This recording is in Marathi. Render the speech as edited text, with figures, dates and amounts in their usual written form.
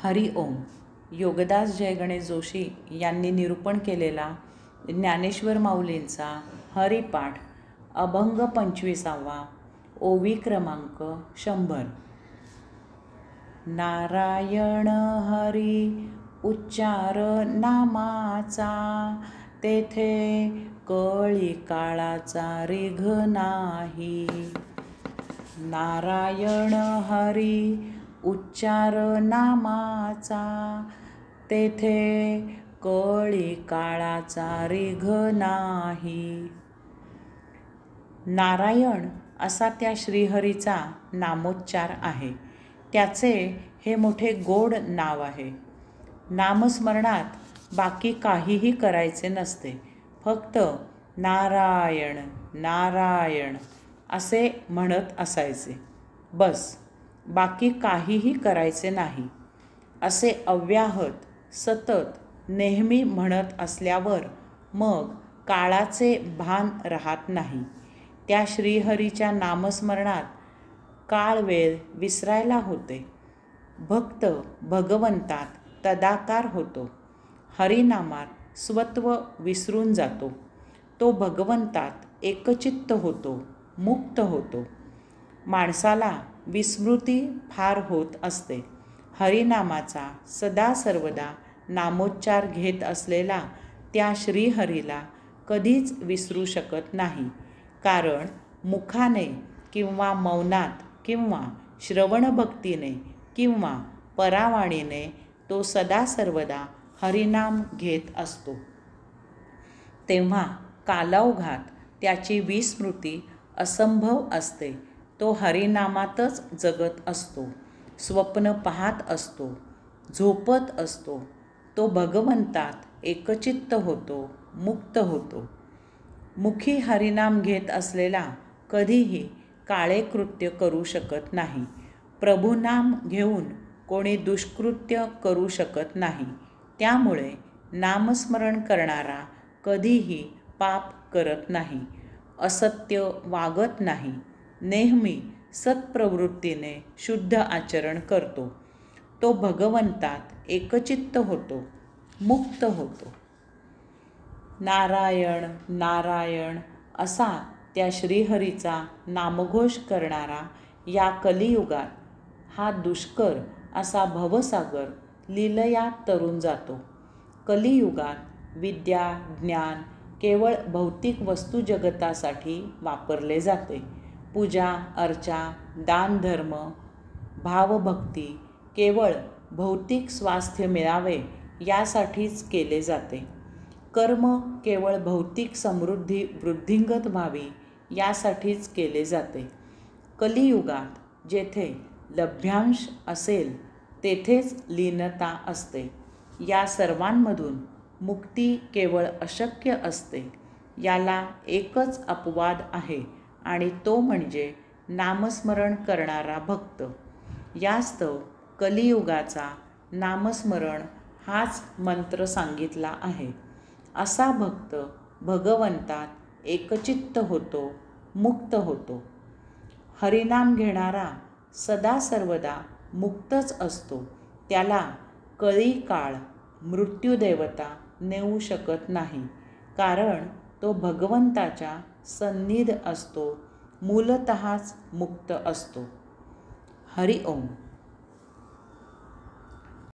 हरि ओम. योगदास जय गणेश जोशी यांनी निरूपण केलेला ज्ञानेश्वर माऊलींचा हरिपाठ अभंग 25वा ओवी क्रमांक 100. नारायण हरी उच्चार नामाचा, तेथे कळी काळाचा रिघ नाही. नारायण हरी उच्चार नामाचा, तेथे कळी काळाचा रिघ नाही. नारायण असा त्या श्रीहरीचा नामोच्चार आहे. त्याचे हे मोठे गोड नाव आहे. नामस्मरणात बाकी काहीही करायचे नसते. फक्त नारायण नारायण असे म्हणत असायचे, बस. बाकी काहीही करायचे नाही. असे अव्याहत सतत नेहमी म्हणत असल्यावर मग काळाचे भान राहत नाही. त्या श्रीहरीच्या नामस्मरणात काळ वेळ विसरायला होते. भक्त भगवंतात तदाकार होतो. हरिनामात स्वत्व विसरून जातो. तो भगवंतात एकचित्त होतो, मुक्त होतो. माणसाला विस्मृती फार होत असते. हरिनामाचा सदा सर्वदा नामोच्चार घेत असलेला त्या श्रीहरीला कधीच विसरू शकत नाही. कारण मुखाने किंवा मौनात किंवा श्रवणभक्तीने किंवा परावाणीने तो सदा सर्वदा हरिनाम घेत असतो. तेव्हा कालौघात त्याची विस्मृती असंभव असते. तो हरिनामातच जगत असतो, स्वप्न पाहत असतो, झोपत असतो. तो भगवंतात एकचित्त होतो, मुक्त होतो. मुखी हरिनाम घेत असलेला कधीही काळे कृत्य करू शकत नाही. प्रभुनाम घेऊन कोणी दुष्कृत्य करू शकत नाही. त्यामुळे नामस्मरण करणारा कधीही पाप करत नाही, असत्य वागत नाही. नेहमी सत्प्रवृत्तीने शुद्ध आचरण करतो. तो भगवंतात एकचित्त होतो, मुक्त होतो. नारायण नारायण असा त्या श्रीहरीचा नामघोष करणारा या कलियुगात हा दुष्कर असा भवसागर लीलया तरून जातो. कलियुगात विद्या ज्ञान केवळ भौतिक वस्तू जगतासाठी वापरले जाते. पूजा अर्चा दानधर्म भावभक्ती केवळ भौतिक स्वास्थ्य मिळावे यासाठीच केले जाते. कर्म केवळ भौतिक समृद्धी वृद्धिंगत व्हावी यासाठीच केले जाते. कलियुगात जेथे लभ्यांश असेल तेथेच लीनता असते. या सर्वांमधून मुक्ती केवळ अशक्य असते. याला एकच अपवाद आहे आणि तो म्हणजे नामस्मरण करणारा भक्त. यास्तव कलियुगाचा नामस्मरण हाच मंत्र सांगितला आहे. असा भक्त भगवंतात एकचित्त होतो, मुक्त होतो. हरिनाम घेणारा सदा सर्वदा मुक्तच असतो. त्याला कळी काळ मृत्यूदेवता नेऊ शकत नाही. कारण तो भगवंताच्या सन्निध असतो, मूलतःच मुक्त असतो. हरि ओम.